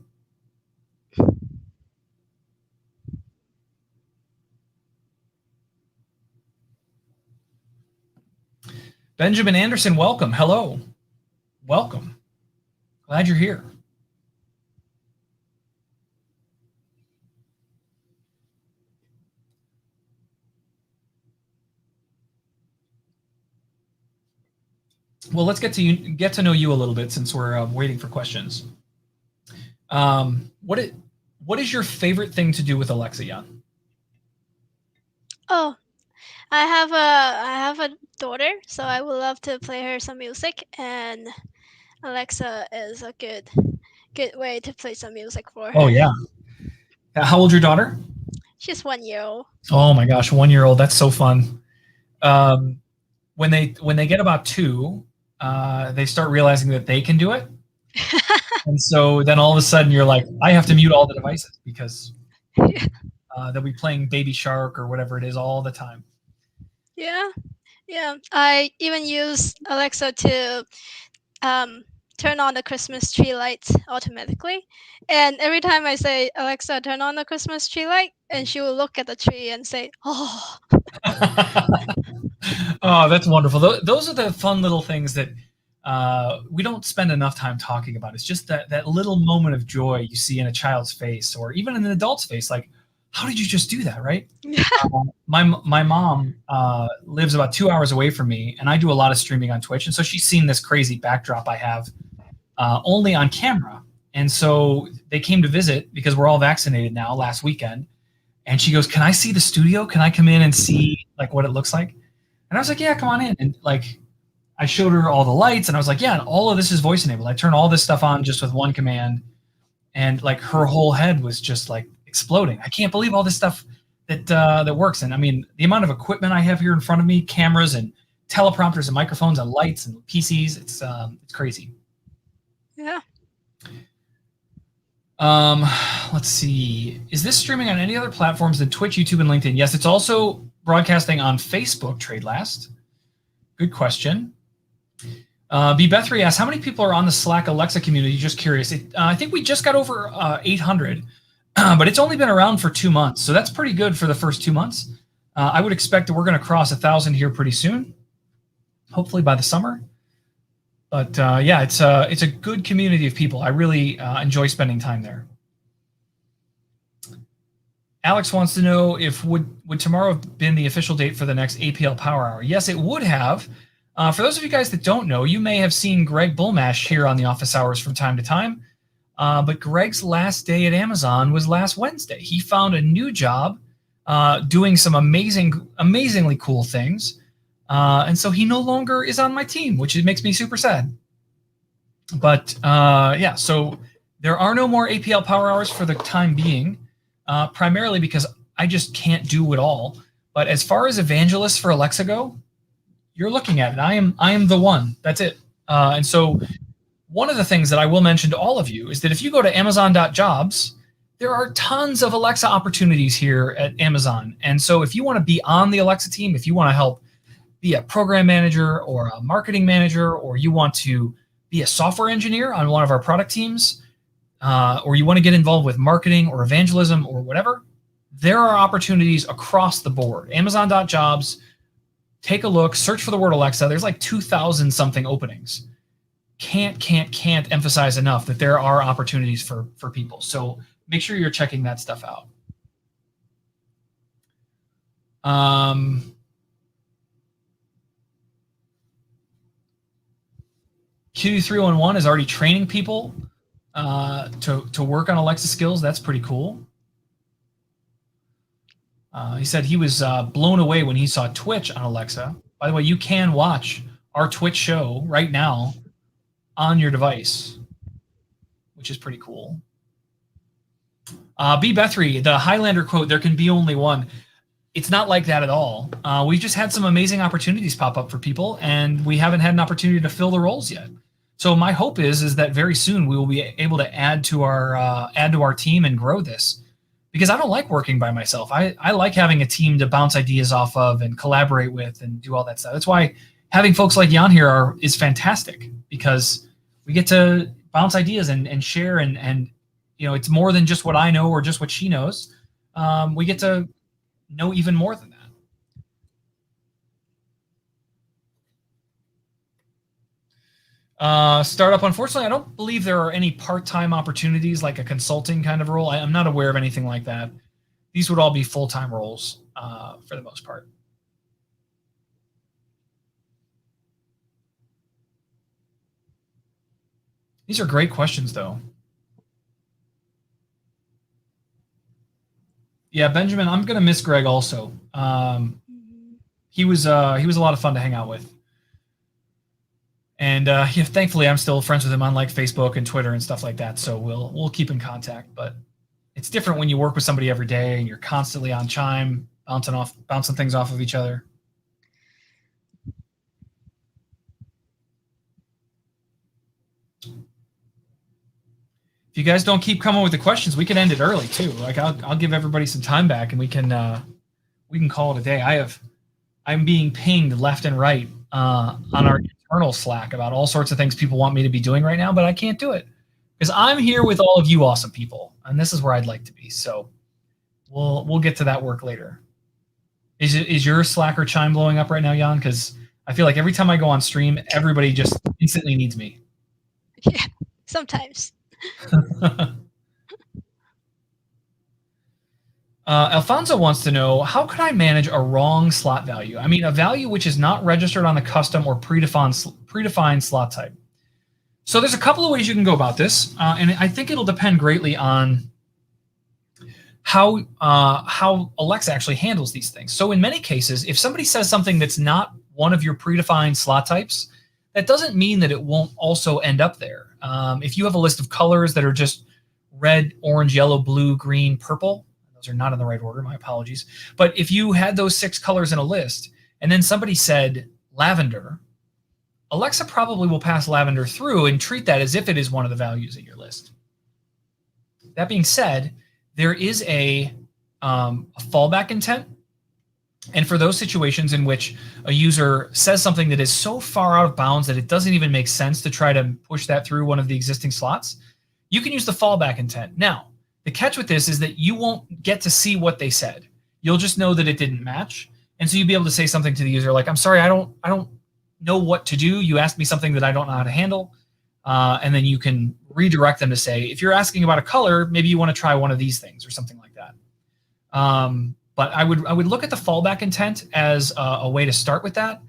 Benjamin Anderson, welcome. Hello. Welcome. Glad you're here. Well, let's get to know you a little bit since we're waiting for questions. What is your favorite thing to do with Alexa, Jan? Oh, I have a daughter, so I would love to play her some music, and Alexa is a good way to play some music for her. Oh yeah. How old's your daughter? She's 1 year old. Oh my gosh, 1 year old. That's so fun. When they get about 2, they start realizing that they can do it. And so then all of a sudden you're like, I have to mute all the devices because they'll be playing Baby Shark or whatever it is all the time. Yeah. I even use Alexa to turn on the Christmas tree lights automatically. And every time I say, Alexa, turn on the Christmas tree light, and she will look at the tree and say, oh. Oh, that's wonderful. Those are the fun little things that we don't spend enough time talking about. It's just that little moment of joy you see in a child's face, or even in an adult's face. Like, how did you just do that, right? My mom lives about 2 hours away from me, and I do a lot of streaming on Twitch, and so she's seen this crazy backdrop I have only on camera. And so they came to visit because we're all vaccinated now last weekend. And she goes, "Can I see the studio? Can I come in and see like what it looks like?" And I was like, "Yeah, come on in." And like, I showed her all the lights, and I was like, "Yeah, and all of this is voice enabled. I turn all this stuff on just with one command." And like, her whole head was just like exploding. I can't believe all this stuff that works. And I mean, the amount of equipment I have here in front of me, cameras and teleprompters and microphones and lights and PCs, it's crazy. Yeah. Let's see. Is this streaming on any other platforms than Twitch, YouTube, and LinkedIn? Yes, it's also broadcasting on Facebook, TradeLast. Good question. B. Bethry asks, how many people are on the Slack Alexa community? Just curious. I think we just got over 800, but it's only been around for 2 months. So that's pretty good for the first 2 months. I would expect that we're going to cross 1,000 here pretty soon, hopefully by the summer. But yeah, it's a good community of people. I really enjoy spending time there. Alex wants to know if would tomorrow have been the official date for the next APL Power Hour? Yes, it would have. For those of you guys that don't know, you may have seen Greg Bullmash here on the office hours from time to time. But Greg's last day at Amazon was last Wednesday. He found a new job doing some amazingly cool things. And so he no longer is on my team, which makes me super sad. But yeah, so there are no more APL Power Hours for the time being, primarily because I just can't do it all. But as far as evangelists for Alexa go, you're looking at it. I am the one. That's it. And so one of the things that I will mention to all of you is that if you go to Amazon.jobs, there are tons of Alexa opportunities here at Amazon. And so if you want to be on the Alexa team, if you want to help be a program manager or a marketing manager, or you want to be a software engineer on one of our product teams, or you want to get involved with marketing or evangelism or whatever, there are opportunities across the board. Amazon.jobs, take a look, search for the word Alexa. There's like 2,000 something openings. Can't emphasize enough that there are opportunities for people. So make sure you're checking that stuff out. Q311 is already training people to work on Alexa skills. That's pretty cool. He said he was blown away when he saw Twitch on Alexa. By the way, you can watch our Twitch show right now on your device, which is pretty cool. B. Bethry, the Highlander quote, "There can be only one." It's not like that at all. We've just had some amazing opportunities pop up for people, and we haven't had an opportunity to fill the roles yet. So my hope is that very soon we will be able to add to our team and grow this, because I don't like working by myself. I like having a team to bounce ideas off of and collaborate with and do all that stuff. That's why having folks like Jan here is fantastic, because we get to bounce ideas and share and you know, it's more than just what I know or just what she knows. We get to know even more than that. Startup, unfortunately, I don't believe there are any part-time opportunities like a consulting kind of role. I'm not aware of anything like that. These would all be full-time roles for the most part. These are great questions, though. Yeah, Benjamin, I'm gonna miss Greg also. He was a lot of fun to hang out with. And yeah, thankfully, I'm still friends with him on like Facebook and Twitter and stuff like that. So we'll keep in contact. But it's different when you work with somebody every day and you're constantly on chime, bouncing things off of each other. If you guys don't keep coming with the questions, we can end it early too. Like I'll give everybody some time back, and we can call it a day. I'm being pinged left and right on our eternal Slack about all sorts of things people want me to be doing right now, but I can't do it because I'm here with all of you awesome people, and this is where I'd like to be. So we'll get to that work later. Is your Slacker chime blowing up right now, Jan? Because I feel like every time I go on stream, everybody just instantly needs me. Yeah, sometimes. Alfonso wants to know, how could I manage a wrong slot value? I mean, a value which is not registered on the custom or predefined slot type. So there's a couple of ways you can go about this, and I think it'll depend greatly on how Alexa actually handles these things. So in many cases, if somebody says something that's not one of your predefined slot types, that doesn't mean that it won't also end up there. If you have a list of colors that are just red, orange, yellow, blue, green, purple, those are not in the right order, my apologies. But if you had those 6 colors in a list, and then somebody said lavender, Alexa probably will pass lavender through and treat that as if it is one of the values in your list. That being said, there is a fallback intent. And for those situations in which a user says something that is so far out of bounds that it doesn't even make sense to try to push that through one of the existing slots, you can use the fallback intent. Now, the catch with this is that you won't get to see what they said. You'll just know that it didn't match. And so you'll be able to say something to the user like, I'm sorry, I don't know what to do. You asked me something that I don't know how to handle. And then you can redirect them to say, if you're asking about a color, maybe you want to try one of these things or something like that. But I would look at the fallback intent as a way to start with that.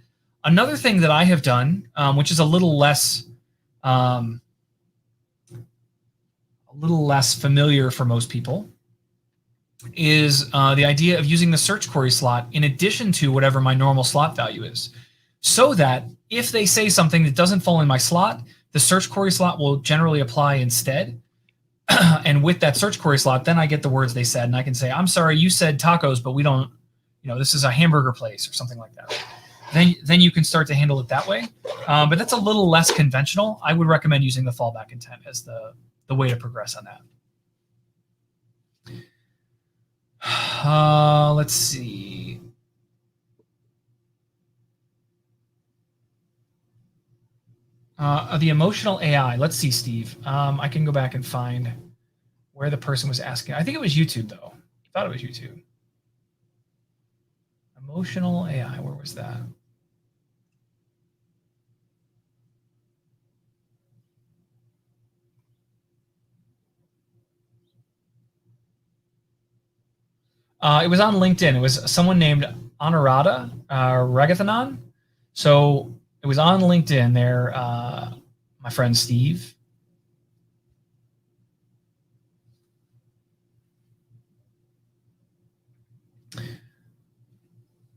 Another thing that I have done, which is a little less familiar for most people, is the idea of using the search query slot in addition to whatever my normal slot value is, so that if they say something that doesn't fall in my slot, the search query slot will generally apply instead. And with that search query slot, then I get the words they said, and I can say, I'm sorry, you said tacos, but we don't, this is a hamburger place or something like that. Then you can start to handle it that way. But that's a little less conventional. I would recommend using the fallback intent as the way to progress on that. Let's see. The emotional AI. Let's see, Steve. I can go back and find where the person was asking. I think it was YouTube, though. I thought it was YouTube. Emotional AI. Where was that? It was on LinkedIn. It was someone named Anurada Ragathanan. So it was on LinkedIn there, my friend Steve.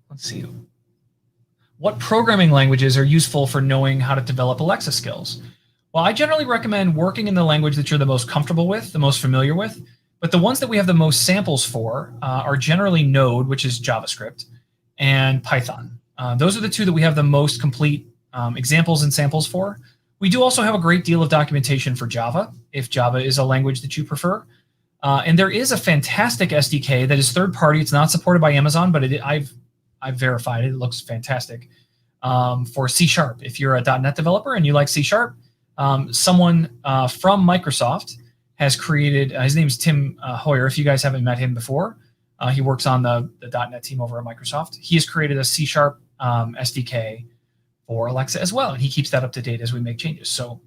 Let's see. What programming languages are useful for knowing how to develop Alexa skills? Well, I generally recommend working in the language that you're the most comfortable with, the most familiar with. But the ones that we have the most samples for are generally Node, which is JavaScript, and Python. Those are the two that we have the most complete examples and samples for. We do also have a great deal of documentation for Java, if Java is a language that you prefer. And there is a fantastic SDK that is third-party. It's not supported by Amazon, but I've verified it. It looks fantastic for C#. If you're a .NET developer and you like C#, someone from Microsoft has created, his name's Tim Hoyer. If you guys haven't met him before, he works on the .NET team over at Microsoft. He has created a C# SDK for Alexa as well, and he keeps that up to date as we make changes. So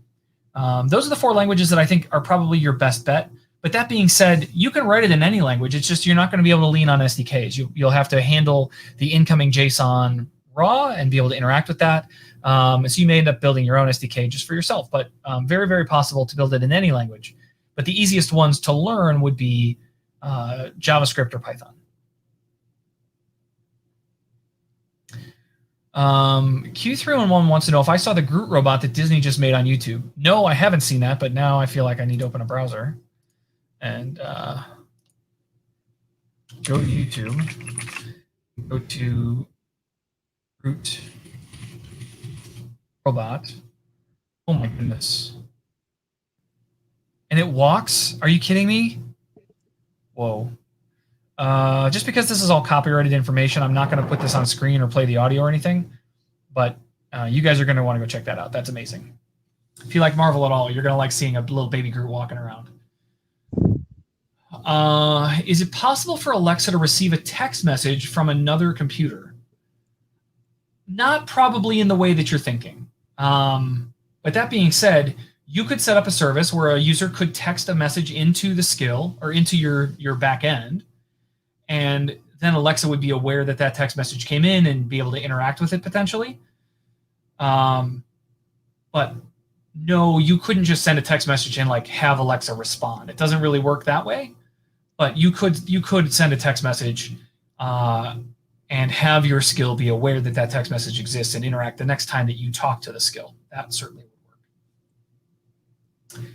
those are the 4 languages that I think are probably your best bet. But that being said, you can write it in any language. It's just you're not going to be able to lean on SDKs. You'll have to handle the incoming JSON raw and be able to interact with that. So you may end up building your own SDK just for yourself, but very, very possible to build it in any language. But the easiest ones to learn would be JavaScript or Python. Q311 wants to know if I saw the Groot robot that Disney just made on YouTube. No, I haven't seen that, but now I feel like I need to open a browser and go to YouTube, go to Groot robot. Oh my goodness. And it walks? Are you kidding me? Whoa. Just because this is all copyrighted information, I'm not going to put this on screen or play the audio or anything. But You guys are going to want to go check that out. That's amazing. If you like Marvel at all, you're going to like seeing a little baby Groot walking around. Is it possible for Alexa to receive a text message from another computer? Not probably in the way that you're thinking. But that being said, you could set up a service where a user could text a message into the skill or into your back end, and then Alexa would be aware that that text message came in and be able to interact with it potentially. But no, you couldn't just send a text message and like have Alexa respond. It doesn't really work that way. But you could send a text message and have your skill be aware that that text message exists and interact the next time that you talk to the skill. That certainly would work.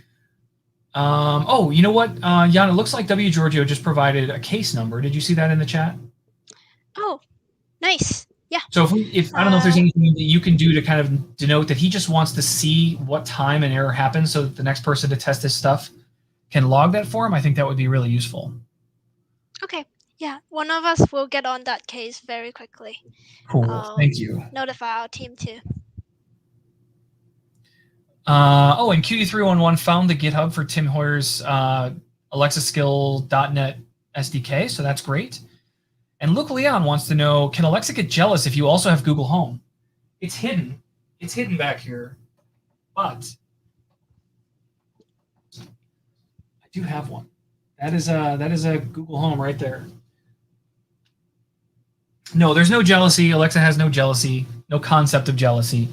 Oh, you know what, Jan? It looks like W. Giorgio just provided a case number. Did you see that in the chat? Oh, nice. Yeah. So if I don't know if there's anything that you can do to kind of denote that he just wants to see what time an error happens so that the next person to test this stuff can log that for him, I think that would be really useful. Okay. Yeah, one of us will get on that case very quickly. Cool. Thank you. Notify our team too. And QU311 found the GitHub for Tim Hoyer's AlexaSkill.net SDK, so that's great. And Luke Leon wants to know, can Alexa get jealous if you also have Google Home? It's hidden. It's hidden back here, but I do have one. That is a Google Home right there. No, there's no jealousy. Alexa has no jealousy, no concept of jealousy.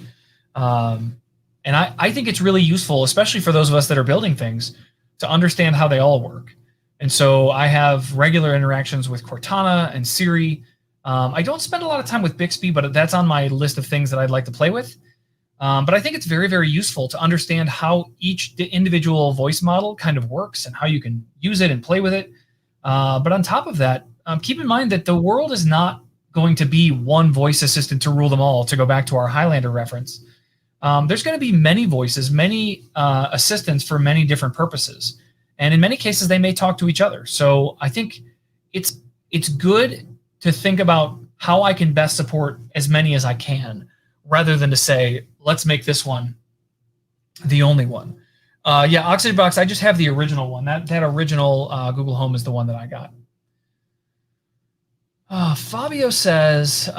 And I think it's really useful, especially for those of us that are building things, to understand how they all work. And so I have regular interactions with Cortana and Siri. I don't spend a lot of time with Bixby, but that's on my list of things that I'd like to play with. But I think it's very, very useful to understand how each individual voice model kind of works and how you can use it and play with it. But on top of that, keep in mind that the world is not going to be one voice assistant to rule them all, to go back to our Highlander reference. There's going to be many voices, many assistants for many different purposes. And in many cases, they may talk to each other. So I think it's good to think about how I can best support as many as I can, rather than to say, let's make this one the only one. Yeah, Oxygen Box, I just have the original one. That original Google Home is the one that I got. Fabio says,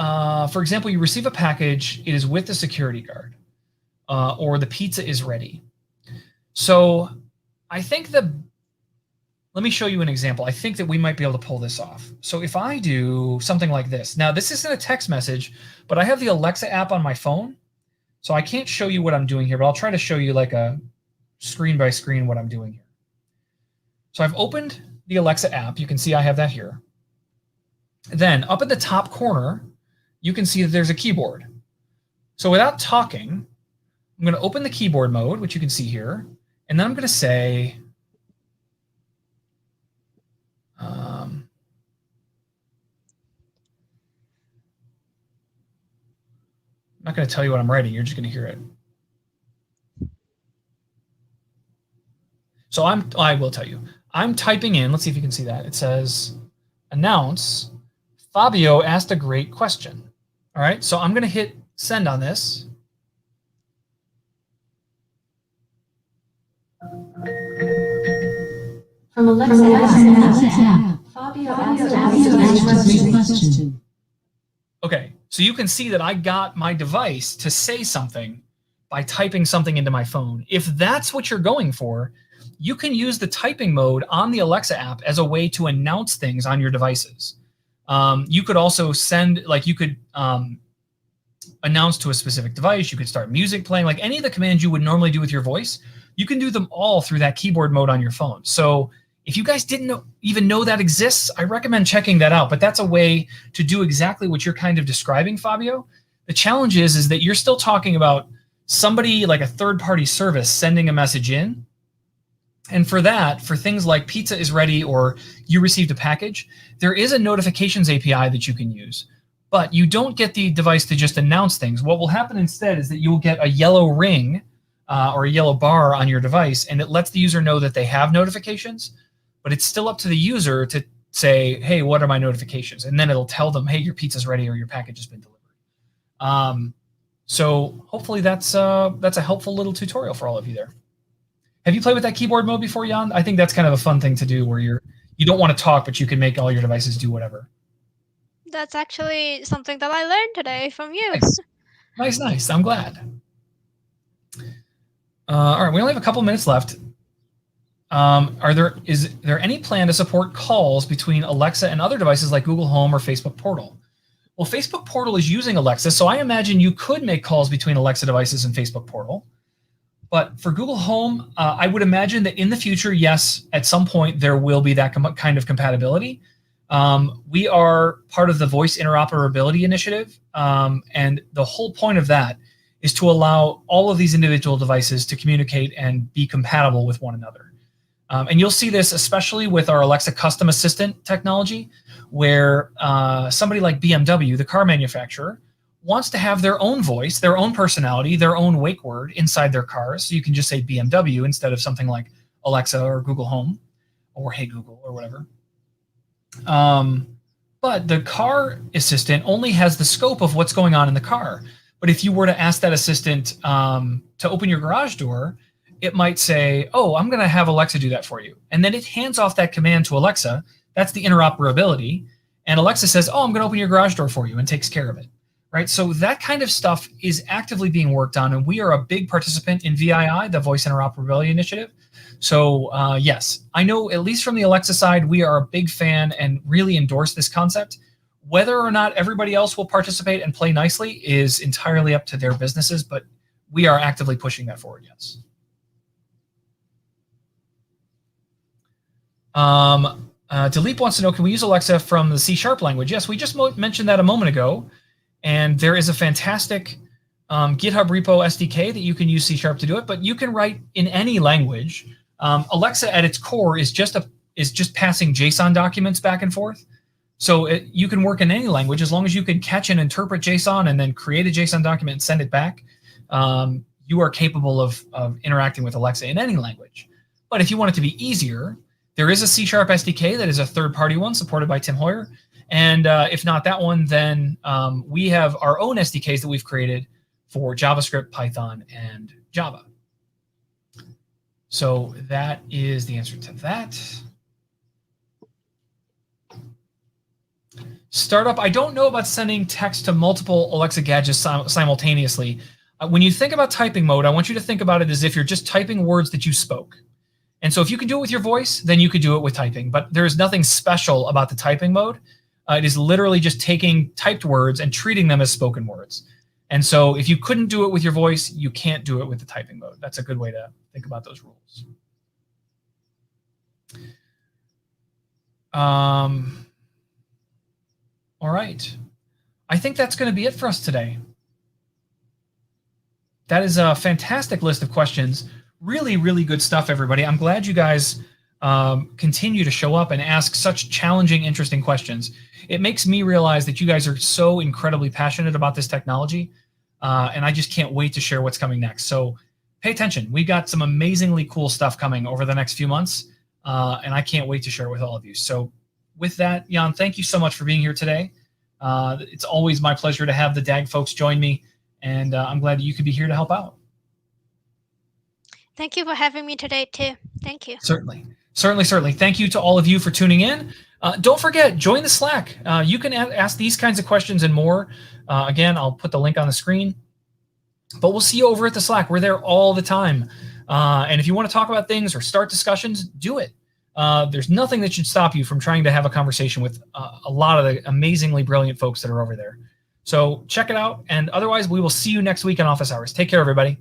for example, you receive a package, it is with the security guard, or the pizza is ready. So I think let me show you an example. I think that we might be able to pull this off. So if I do something like this, now this isn't a text message, but I have the Alexa app on my phone. So I can't show you what I'm doing here, but I'll try to show you like a screen by screen what I'm doing here. So I've opened the Alexa app. You can see I have that here. Then up at the top corner, you can see that there's a keyboard. So without talking, I'm going to open the keyboard mode, which you can see here. And then I'm going to say, I'm not going to tell you what I'm writing. You're just going to hear it. So I will tell you. I'm typing in. Let's see if you can see that. It says, announce, Fabio asked a great question. All right. So I'm going to hit send on this. From Alexa, Fabio asked a great question. Okay, so you can see that I got my device to say something by typing something into my phone. If that's what you're going for, you can use the typing mode on the Alexa app as a way to announce things on your devices. You could also send, like you could announce to a specific device. You could start music playing, like any of the commands you would normally do with your voice. You can do them all through that keyboard mode on your phone. So if you guys didn't even know that exists, I recommend checking that out. But that's a way to do exactly what you're kind of describing, Fabio. The challenge is that you're still talking about somebody like a third-party service sending a message in. And for that, for things like pizza is ready or you received a package, there is a notifications API that you can use. But you don't get the device to just announce things. What will happen instead is that you'll get a yellow ring or a yellow bar on your device, and it lets the user know that they have notifications. But it's still up to the user to say, hey, what are my notifications? And then it'll tell them, hey, your pizza's ready or your package has been delivered. So hopefully that's a helpful little tutorial for all of you there. Have you played with that keyboard mode before, Jan? I think that's kind of a fun thing to do where you don't want to talk, but you can make all your devices do whatever. That's actually something that I learned today from you. Nice. I'm glad. All right, we only have a couple minutes left. Is there any plan to support calls between Alexa and other devices like Google Home or Facebook Portal? Well, Facebook Portal is using Alexa, so I imagine you could make calls between Alexa devices and Facebook Portal. But for Google Home, I would imagine that in the future, yes, at some point there will be that kind of compatibility. We are part of the Voice Interoperability Initiative, and the whole point of that is to allow all of these individual devices to communicate and be compatible with one another. And you'll see this especially with our Alexa Custom Assistant technology, where somebody like BMW, the car manufacturer, wants to have their own voice, their own personality, their own wake word inside their cars. So you can just say BMW instead of something like Alexa or Google Home or Hey Google or whatever. But the car assistant only has the scope of what's going on in the car. But if you were to ask that assistant to open your garage door, it might say, oh, I'm going to have Alexa do that for you. And then it hands off that command to Alexa. That's the interoperability. And Alexa says, oh, I'm going to open your garage door for you, and takes care of it. Right? So that kind of stuff is actively being worked on. And we are a big participant in VII, the Voice Interoperability Initiative. So yes, I know at least from the Alexa side, we are a big fan and really endorse this concept. Whether or not everybody else will participate and play nicely is entirely up to their businesses, but we are actively pushing that forward, yes. Dilip wants to know, can we use Alexa from the C# language? Yes, we just mentioned that a moment ago, and there is a fantastic GitHub repo SDK that you can use C# to do it, but you can write in any language. Alexa at its core is just passing JSON documents back and forth. So you can work in any language as long as you can catch and interpret JSON and then create a JSON document and send it back. You are capable of interacting with Alexa in any language. But if you want it to be easier, there is a C# SDK that is a third-party one supported by Tim Hoyer. And if not that one, then we have our own SDKs that we've created for JavaScript, Python, and Java. So that is the answer to that. Startup, I don't know about sending text to multiple Alexa gadgets simultaneously. When you think about typing mode, I want you to think about it as if you're just typing words that you spoke. And so if you can do it with your voice, then you could do it with typing. But there is nothing special about the typing mode. It is literally just taking typed words and treating them as spoken words. And so if you couldn't do it with your voice, you can't do it with the typing mode. That's a good way to think about those rules. All right. I think that's going to be it for us today. That is a fantastic list of questions. Really, really good stuff, everybody. I'm glad you guys continue to show up and ask such challenging, interesting questions. It makes me realize that you guys are so incredibly passionate about this technology, and I just can't wait to share what's coming next. So pay attention. We've got some amazingly cool stuff coming over the next few months, and I can't wait to share with all of you. So with that, Jan, thank you so much for being here today. It's always my pleasure to have the DAG folks join me, and I'm glad that you could be here to help out. Thank you for having me today, too. Thank you. Certainly. Thank you to all of you for tuning in. Don't forget, join the Slack. You can ask these kinds of questions and more. Again, I'll put the link on the screen. But we'll see you over at the Slack. We're there all the time. And if you want to talk about things or start discussions, do it. There's nothing that should stop you from trying to have a conversation with a lot of the amazingly brilliant folks that are over there. So check it out. And otherwise, we will see you next week in office hours. Take care, everybody.